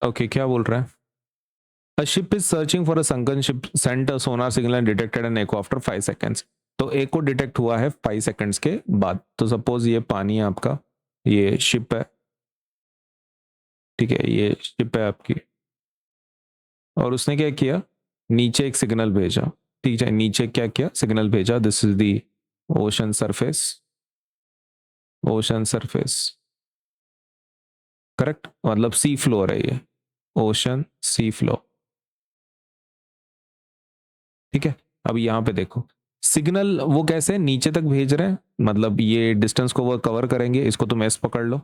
Okay क्या बोल रहा है? A ship is searching for a sunken ship, sent a sonar signal and detected an echo after 5 seconds. तो echo detect हुआ है 5 सेकंड्स के बाद. तो सपोज ये पानी है आपका, ये शिप है, ठीक है, ये शिप है आपकी, और उसने क्या किया, नीचे एक सिग्नल भेजा. ठीक है, नीचे क्या किया, सिग्नल भेजा. This is the ocean surface, ocean surface, correct, मतलब सी फ्लोर है ये, ओशन सी फ्लो. ठीक है, अब यहाँ पे देखो सिग्नल वो कैसे नीचे तक भेज रहे हैं, मतलब ये डिस्टेंस को वो कवर करेंगे, इसको तुम एस पकड़ लो.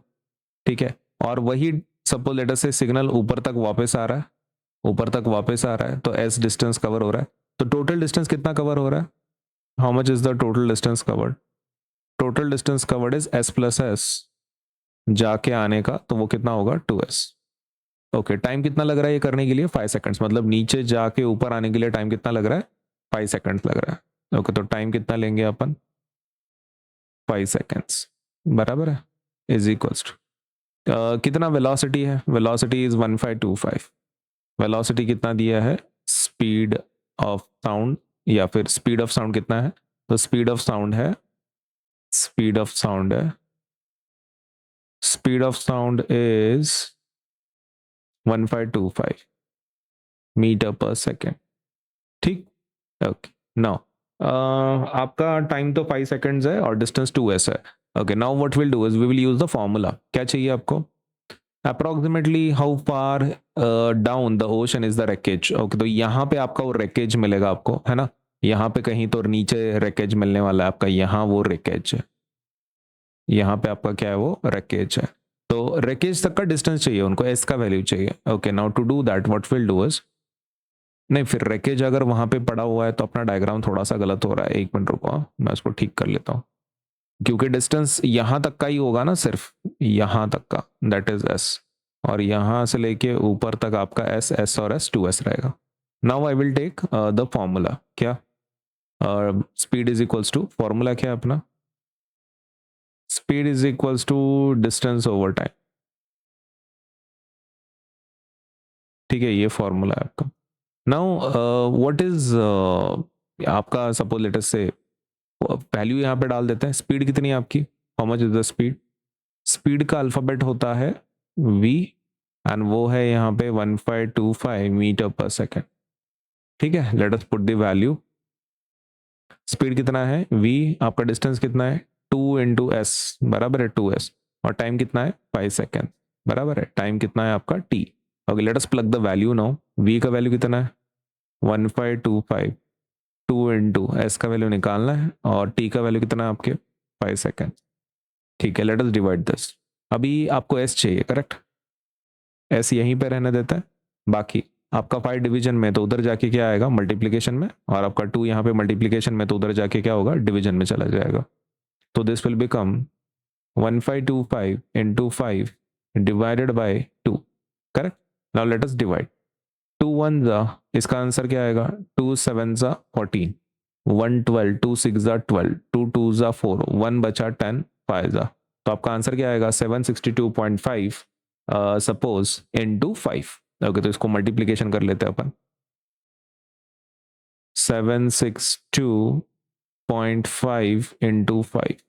ठीक है, और वही सपोज लेटर से सिग्नल ऊपर तक वापस आ रहा है, ऊपर तक वापस आ रहा है, तो एस डिस्टेंस कवर हो रहा है. तो टोटल डिस्टेंस कितना कवर हो रहा है? How much is the total distance covered? Total distance covered is S plus S, जाके आने का, तो वो कितना होगा, 2s. ओके, टाइम कितना लग रहा है ये करने के लिए? 5 सेकंड्स. मतलब नीचे जाके ऊपर आने के लिए टाइम कितना लग रहा है? 5 सेकंड्स लग रहा है. ओके, तो टाइम कितना लेंगे अपन? 5 सेकंड्स, बराबर है, इज इक्वल्स टू कितना वेलोसिटी है? Velocity is 1525. वेलोसिटी कितना दिया है? स्पीड ऑफ साउंड, या फिर स्पीड ऑफ साउंड कितना है? तो स्पीड ऑफ साउंड है, स्पीड ऑफ साउंड है, speed of sound is 1525 metre पर सेकेंड. ठीक, ओके. नाउ आपका टाइम तो 5 सेकंड्स है और डिस्टेंस 2s है. Okay, now what will do is we will use the formula. क्या चाहिए आपको? Approximately how far down the ocean is the wreckage. Okay, तो यहाँ पे आपका वो रेकेज मिलेगा आपको, है ना, यहाँ पे कहीं तो नीचे रेकेज मिलने वाला है आपका, यहाँ वो रेकेज है, यहाँ पे आपका क्या है, वो रेकेज है. तो रेकेज तक का डिस्टेंस चाहिए उनको, एस का वैल्यू चाहिए. Okay, now to do that what will do is, नहीं फिर रेकेज अगर वहां पे पड़ा हुआ है तो अपना डायग्राम थोड़ा सा गलत हो रहा है. एक मिनट रुको, मैं उसको ठीक कर लेता हूँ, क्योंकि डिस्टेंस यहाँ तक का ही होगा ना, सिर्फ यहाँ तक का, दैट इज एस, और यहाँ से लेके ऊपर तक आपका एस, एस और एस, 2s रहेगा. Now I will take the formula. क्या? Speed is equals to, formula क्या है अपना? Speed is equals to distance over time. ठीक है, ये फॉर्मूला है आपका. नाउ व्हाट इज आपका, suppose let us say value यहाँ पे डाल देते हैं. स्पीड कितनी है आपकी? How much is the speed? Speed का अल्फाबेट होता है v, एंड वो है यहाँ पे 1525 मीटर पर सेकेंड. ठीक है, let us put the value. Speed कितना है v, आपका डिस्टेंस कितना है 2 इंटू एस, बराबर है 2s, और टाइम कितना है 5 सेकेंड, बराबर है, टाइम कितना है आपका t. Okay, let us plug the value now. v का वैल्यू कितना है? 1525, 2 इंटू एस का वैल्यू निकालना है, और t का वैल्यू कितना है आपके? 5 सेकेंड. ठीक है, लेट अस डिवाइड दिस. अभी आपको s चाहिए, करेक्ट, s यहीं पे रहने देता है. बाकी आपका 5 डिवीजन में, तो उधर जाके क्या आएगा, मल्टीप्लीकेशन में, और आपका 2 यहाँ पे मल्टीप्लीकेशन में, तो उधर जाके क्या होगा, डिवीजन में चला जाएगा. तो this will become 1525 into 5 divided by 2, correct. Now let us divide. 2 1 जा, इसका आंसर क्या आएगा? 2 7 जा 14, 1 12, 2 6 जा 12, 2 2 जा 4, 1 बचा 10, 5 जा. तो आपका आंसर क्या आएगा? 762.5 सपोज इनटू 5. ओके, तो इसको मल्टीप्लीकेशन कर लेते हैं अपन. 762.5 इंटू 5.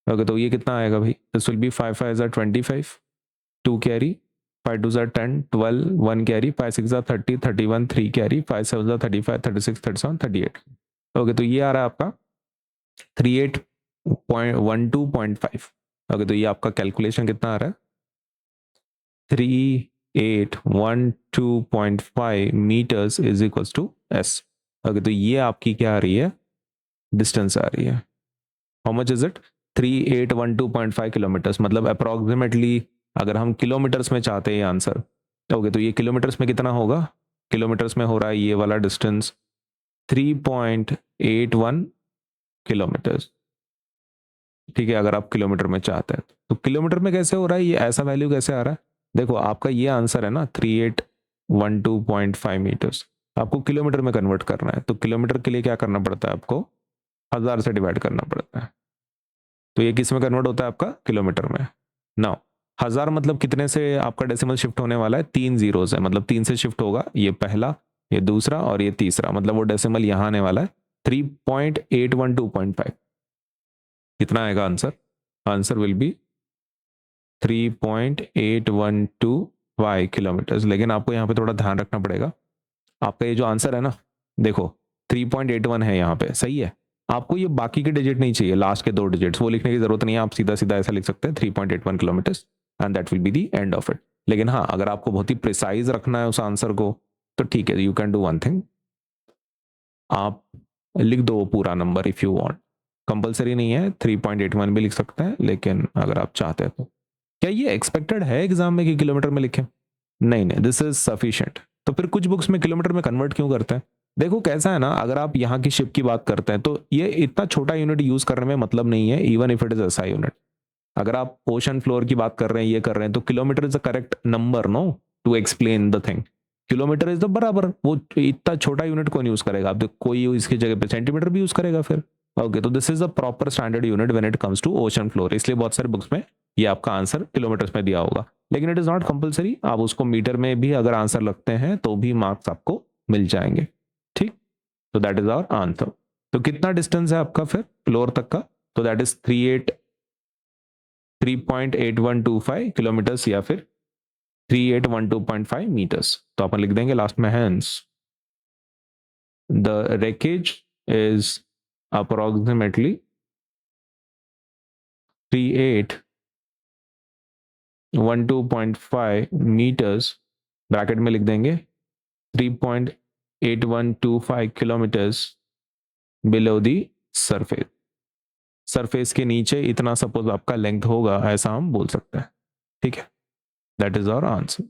ओके, तो ये कितना आएगा भाई? दिस विल बी 5 5 जा 25, 2 कैरी, 5 2 जा 10, 12, 1 कैरी, 5 6 जा 30, 31, 3 कैरी, 5 7 जा 35, 36, 37, 38. ओके, तो ये आ रहा है आपका 3812.5. ओके, तो ये आपका कैलकुलेशन कितना आ रहा है? 3812.5 metres is equals to S. Okay, तो ये आपकी क्या आ रही है, डिस्टेंस आ रही है. How much is it? 3812.5 kilometres. मतलब अप्रोक्सीमेटली अगर हम किलोमीटर्स में चाहते हैं आंसर, ओके, तो ये किलोमीटर्स में कितना होगा? किलोमीटर्स में हो रहा है ये वाला डिस्टेंस 3.81 किलोमीटर्स. ठीक है, अगर आप किलोमीटर में चाहते हैं तो किलोमीटर में कैसे हो रहा है ये, ऐसा वैल्यू कैसे आ रहा है? देखो आपका ये आंसर है ना 3812.5 मीटर्स, आपको किलोमीटर में कन्वर्ट करना है. तो किलोमीटर के लिए क्या करना पड़ता है आपको? 1000 से डिवाइड करना पड़ता है. तो ये किस में कन्वर्ट होता है आपका? किलोमीटर में. नाउ 1000 मतलब कितने से आपका डेसिमल शिफ्ट होने वाला है? 3 जीरोस है, मतलब 3 से शिफ्ट होगा, ये पहला, ये दूसरा और ये तीसरा, मतलब वो डेसिमल यहाँ आने वाला है 3.812.5। कितना आएगा answer? Answer will be 3.812 kilometres. लेकिन आपको यहाँ पे थोड़ा ध्यान रखना पड़ेगा, आपका ये जो आंसर है ना, देखो 3.81 है यहाँ पे, सही है। आपको ये बाकी के डिजिट नहीं चाहिए, लास्ट के 2 डिजिट्स वो लिखने की जरूरत नहीं है, आप सीधा सीधा ऐसा लिख सकते हैं 3.81 kilometres and that will be the end of it. लेकिन हाँ, अगर आपको बहुत ही प्रिसाइज रखना है उस आंसर को तो ठीक है, you can do one thing, आप लिख दो पूरा number if you want, compulsory नहीं है, 3.81 भी लिख सकते हैं, लेकिन अगर आप चाहते हैं तो। क्या ये एक्सपेक्टेड है एग्जाम में कि किलोमीटर में लिखें? नहीं नहीं, दिस इज सफिशिएंट। तो फिर कुछ बुक्स में किलोमीटर में कन्वर्ट क्यों करते हैं? देखो कैसा है ना, अगर आप यहाँ की शिप की बात करते हैं तो ये इतना छोटा यूनिट यूज करने में मतलब नहीं है, even if it is SI unit. अगर आप ओशन फ्लोर की बात कर रहे हैं, ये कर रहे हैं, तो kilometre is the correct number no to explain the thing. Kilometre is the बराबर, वो इतना छोटा यूनिट कौन यूज करेगा? आप कोई इसकी जगह पे सेंटीमीटर भी यूज करेगा फिर। ओके, तो this is the proper standard unit when it comes to ocean floor, इसलिए बहुत सारे बुक्स में ये आपका आंसर किलोमीटर्स में दिया होगा, लेकिन इट इज नॉट कंपलसरी। आप उसको मीटर में भी अगर आंसर लगते हैं तो भी मार्क्स आपको मिल जाएंगे, ठीक। तो दैट इज आवर आंसर। तो कितना डिस्टेंस है आपका फिर फ्लोर तक का? तो दैट इज 3.8125 किलोमीटर्स या फिर 3812.5 मीटर्स। तो अपन लिख देंगे लास्ट में hence the wreckage is approximately 3812.5 meters, bracket में लिख देंगे 3.8125 kilometres below the surface. Surface के नीचे इतना सपोज आपका लेंथ होगा, ऐसा हम बोल सकते हैं, ठीक है। That is our answer.